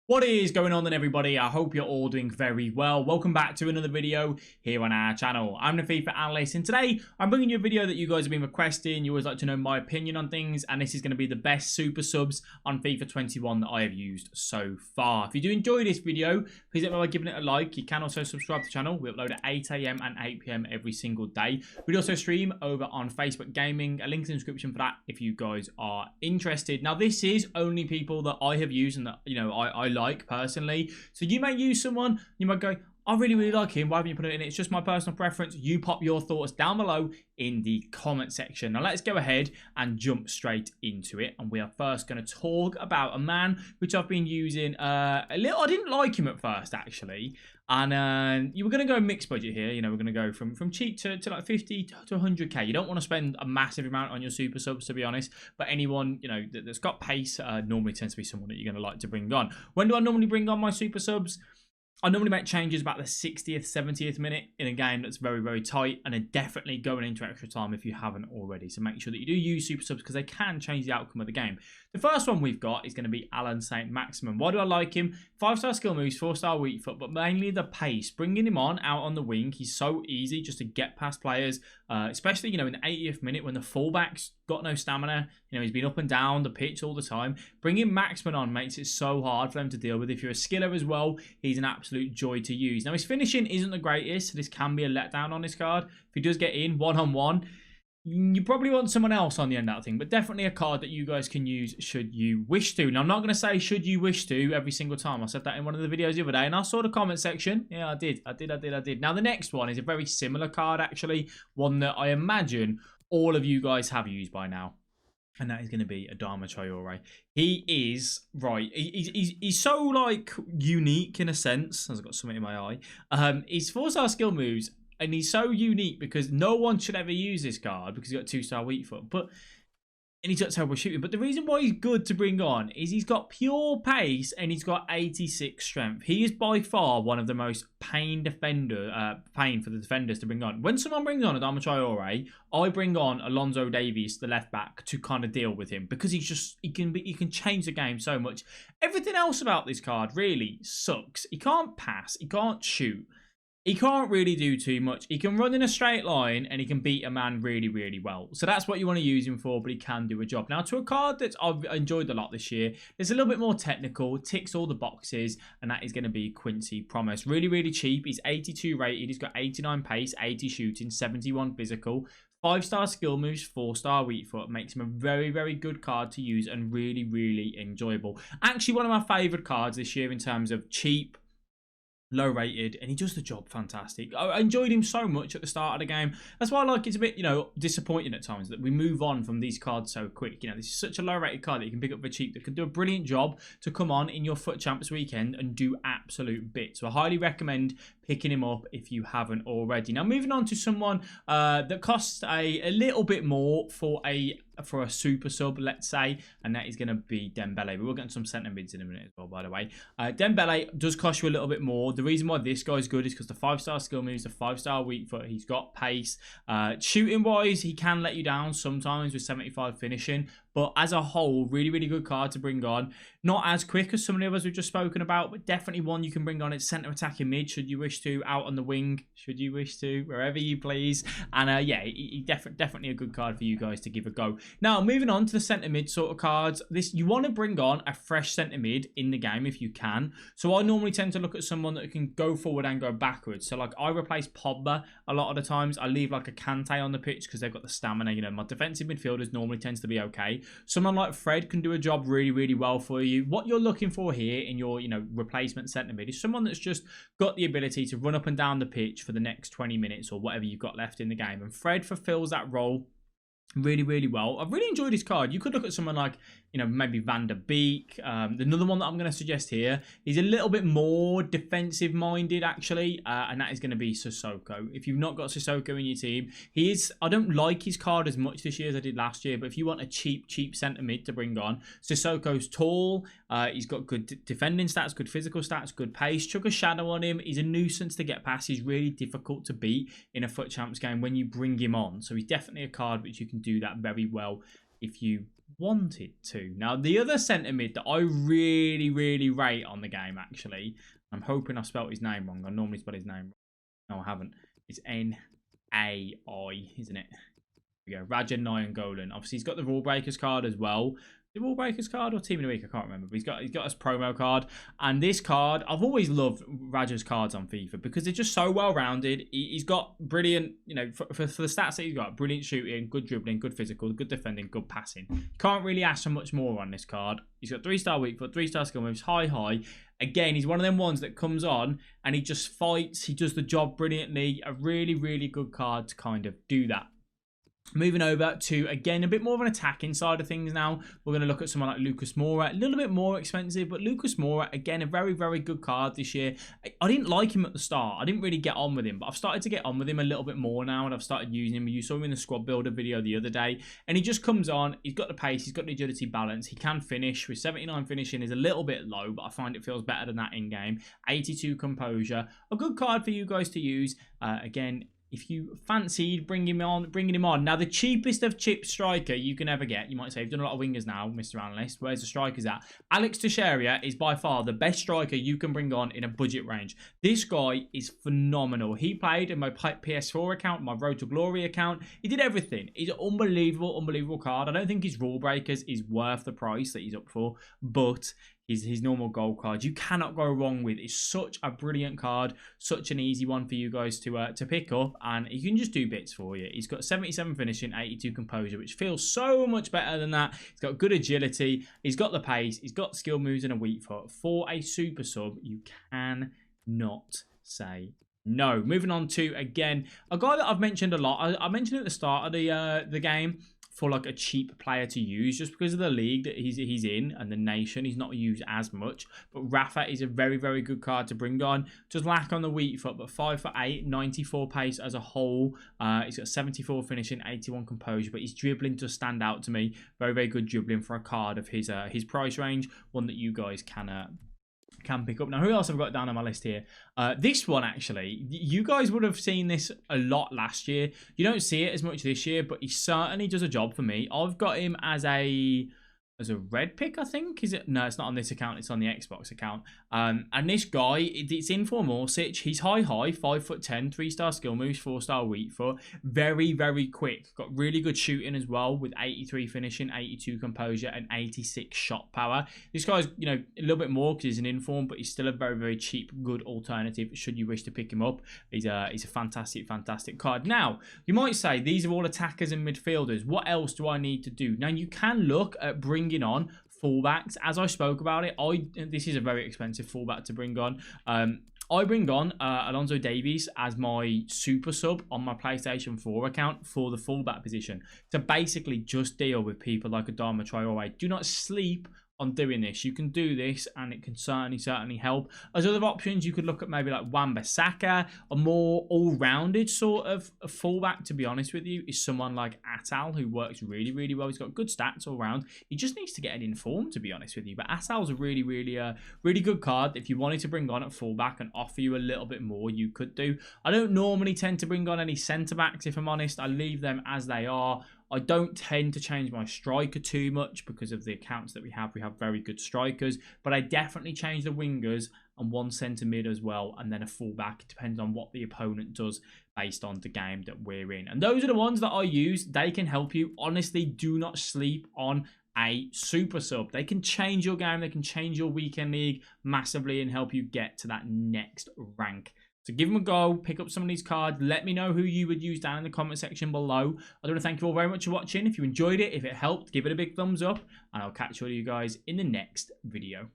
What is going on then, everybody? I hope you're all doing very well. Welcome back to another video here on our channel. I'm the FIFA Analyst, and today I'm bringing you a video that you guys have been requesting. You always like to know my opinion on things, and this is going to be the best super subs on FIFA 21 that I have used so far. If you do enjoy this video, please let me know by giving it a like. You can also subscribe to the channel. We upload at 8 AM and 8 PM every single day. We also stream over on Facebook Gaming. A link in the description for that if you guys are interested. Now, this is only people that I have used and that, you know, I like personally. So you may use someone, you might go, I really like him, why haven't you put it in? It's just my personal preference. You pop your thoughts down below in the comment section. Now let's go ahead and jump straight into it, and we are first going to talk about a man which I've been using a little. I didn't like him at first, actually, and you were going to go mixed budget here. You know, we're going to go from cheap to like 50 to 100k. You don't want to spend a massive amount on your super subs, to be honest, but anyone, you know, that's got pace normally tends to be someone that you're going to like to bring on. When do I normally bring on my super subs? I normally make changes about the 60th, 70th minute in a game that's very tight, and are definitely going into extra time if you haven't already. So make sure that you do use super subs because they can change the outcome of the game. The first one we've got is going to be Alan St. Maximin. Why do I like him? 5-star skill moves, 4-star weak foot, but mainly the pace. Bringing him on out on the wing, he's so easy just to get past players, especially, you know, in the 80th minute when the fullback's got no stamina. You know, he's been up and down the pitch all the time. Bringing Maximin on makes it so hard for them to deal with. If you're a skiller as well, he's an absolute joy to use. Now, his finishing isn't the greatest, so this can be a letdown on this card. If he does get in one-on-one, you probably want someone else on the end of that thing, but definitely a card that you guys can use should you wish to. Now, I'm not going to say should you wish to every single time. I said that in one of the videos the other day, and I saw the comment section. Yeah, I did. Now, the next one is a very similar card, actually. One that I imagine all of you guys have used by now. And that is going to be Adama Traore. He is, right, he's so, like, unique in a sense. I've got something in my eye. His 4-star skill moves, and he's so unique because no one should ever use this card because he's got 2-star weak foot. And he's got terrible shooting. But the reason why he's good to bring on is he's got pure pace and he's got 86 strength. He is by far one of the most pain for the defenders to bring on. When someone brings on Adama Traore, I bring on Alonso Davies, the left back, to kind of deal with him because he's just he can change the game so much. Everything else about this card really sucks. He can't pass, he can't shoot. He can't really do too much. He can run in a straight line and he can beat a man really well. So that's what you want to use him for, but he can do a job. Now, to a card that I've enjoyed a lot this year, it's a little bit more technical, ticks all the boxes, and that is going to be Quincy Promise. Really cheap. He's 82 rated. He's got 89 pace, 80 shooting, 71 physical. 5-star skill moves, 4-star weak foot. Makes him a very good card to use and really enjoyable. Actually, one of my favourite cards this year in terms of cheap, low rated, and he does the job fantastic. I enjoyed him so much at the start of the game. That's why I like it's a bit, you know, disappointing at times that we move on from these cards so quick. You know, this is such a low rated card that you can pick up for cheap that can do a brilliant job to come on in your FUT Champs weekend and do absolute bits. So I highly recommend picking him up if you haven't already. Now, moving on to someone that costs a little bit more for a super sub, let's say, and that is going to be Dembele. We will get into some centre mids in a minute as well, by the way. Dembele does cost you a little bit more. The reason why this guy's good is because the 5-star skill moves, the 5-star weak foot, he's got pace. Shooting wise, he can let you down sometimes with 75 finishing, but as a whole, really good card to bring on. Not as quick as some of the others we've just spoken about, but definitely one you can bring on at centre attacking mid should you wish to, out on the wing should you wish to, wherever you please. And yeah, he definitely a good card for you guys to give a go. Now, moving on to the centre mid sort of cards, you want to bring on a fresh centre mid in the game if you can. So I normally tend to look at someone that can go forward and go backwards. So like I replace Pogba a lot of the times. I leave like a Kante on the pitch because they've got the stamina. You know, my defensive midfielders normally tends to be okay. Someone like Fred can do a job really well for you. What you're looking for here in your, you know, replacement centre mid is someone that's just got the ability to run up and down the pitch for the next 20 minutes or whatever you've got left in the game. And Fred fulfills that role really well. I've really enjoyed his card. You could look at someone like, you know, maybe Van der Beek. Another one that I'm going to suggest here is a little bit more defensive minded, actually, and that is going to be Sissoko. If you've not got Sissoko in your team, I don't like his card as much this year as I did last year, but if you want a cheap centre mid to bring on, Sissoko's tall, he's got good defending stats, good physical stats, good pace. Chuck a shadow on him. He's a nuisance to get past. He's really difficult to beat in a FUT Champs game when you bring him on. So he's definitely a card which you can do that very well if you wanted to. Now, the other centre mid that I really, really rate on the game, actually, I'm hoping I spelt his name wrong. I normally spell his name wrong. No, I haven't. It's N-A-I, isn't it? There we go. Raja Nayangolan. Obviously, he's got the Rule Breakers card as well. The Rule Breakers card or Team of the Week? I can't remember. But he's got his promo card. And this card, I've always loved Raja's cards on FIFA because they're just so well-rounded. He's got brilliant, you know, for the stats that he's got, brilliant shooting, good dribbling, good physical, good defending, good passing. Can't really ask for much more on this card. He's got 3-star weak foot, 3-star skill moves, high. Again, he's one of them ones that comes on and he just fights. He does the job brilliantly. A really, really good card to kind of do that. Moving over to, again, a bit more of an attacking side of things now. We're going to look at someone like Lucas Mora. A little bit more expensive, but Lucas Mora, again, a very, very good card this year. I didn't like him at the start. I didn't really get on with him, but I've started to get on with him a little bit more now, and I've started using him. You saw him in the squad builder video the other day, and he just comes on. He's got the pace. He's got the agility balance. He can finish. With 79 finishing is a little bit low, but I find it feels better than that in-game. 82 composure. A good card for you guys to use. Again, if you fancied bringing him on. Now, the cheapest of chip striker you can ever get, you might say, you've done a lot of wingers now, Mr. Analyst. Where's the strikers at? Alex Tusheria is by far the best striker you can bring on in a budget range. This guy is phenomenal. He played in my PS4 account, my Road to Glory account. He did everything. He's an unbelievable card. I don't think his Rule Breakers is worth the price that he's up for, but his normal gold card you cannot go wrong with. It's such a brilliant card, such an easy one for you guys to pick up, and he can just do bits for you. He's got 77 finishing, 82 composure, which feels so much better than that. He's got good agility, he's got the pace, he's got skill moves and a weak foot. For a super sub, you cannot say no. Moving on to, again, a guy that I've mentioned a lot. I mentioned at the start of the game for like a cheap player to use, just because of the league that he's in and the nation. He's not used as much, but Rafa is a very, very good card to bring on. Just lack on the weak foot, but 5'8", 94 pace as a whole. He's got 74 finishing, 81 composure, but his dribbling does stand out to me. Very, very good dribbling for a card of his price range. One that you guys can pick up. Now, who else have I got down on my list here? This one, actually, you guys would have seen this a lot last year. You don't see it as much this year, but he certainly does a job for me. I've got him as a red pick, I think. Is it? No, it's not on this account. It's on the Xbox account. And this guy, it's in for Morsic. He's high, 5'10", 3-star skill moves, 4-star weak foot. Very, very quick. Got really good shooting as well, with 83 finishing, 82 composure, and 86 shot power. This guy's, you know, a little bit more because he's an inform, but he's still a very, very cheap, good alternative should you wish to pick him up. He's a fantastic card. Now, you might say these are all attackers and midfielders. What else do I need to do? Now, you can look at bringing on fullbacks. As I spoke about it, this is a very expensive fullback to bring on. I bring on Alonso Davies as my super sub on my PlayStation 4 account for the fullback position to basically just deal with people like Adama Traore. Do not sleep on doing this. You can do this and it can certainly help. As other options, you could look at maybe like Wan-Bissaka, a more all-rounded sort of fullback, to be honest with you, is someone like Atal, who works really, really well. He's got good stats all round. He just needs to get an inform, to be honest with you. But Atal's a really good card. If you wanted to bring on at fullback and offer you a little bit more, you could do. I don't normally tend to bring on any centre-backs, if I'm honest. I leave them as they are. I don't tend to change my striker too much because of the accounts that we have. We have very good strikers, but I definitely change the wingers and one centre mid as well, and then a fullback. It depends on what the opponent does based on the game that we're in. And those are the ones that I use. They can help you. Honestly, do not sleep on a super sub. They can change your game. They can change your weekend league massively and help you get to that next rank. So give them a go, pick up some of these cards. Let me know who you would use down in the comment section below. I want to thank you all very much for watching. If you enjoyed it, if it helped, give it a big thumbs up. And I'll catch all of you guys in the next video.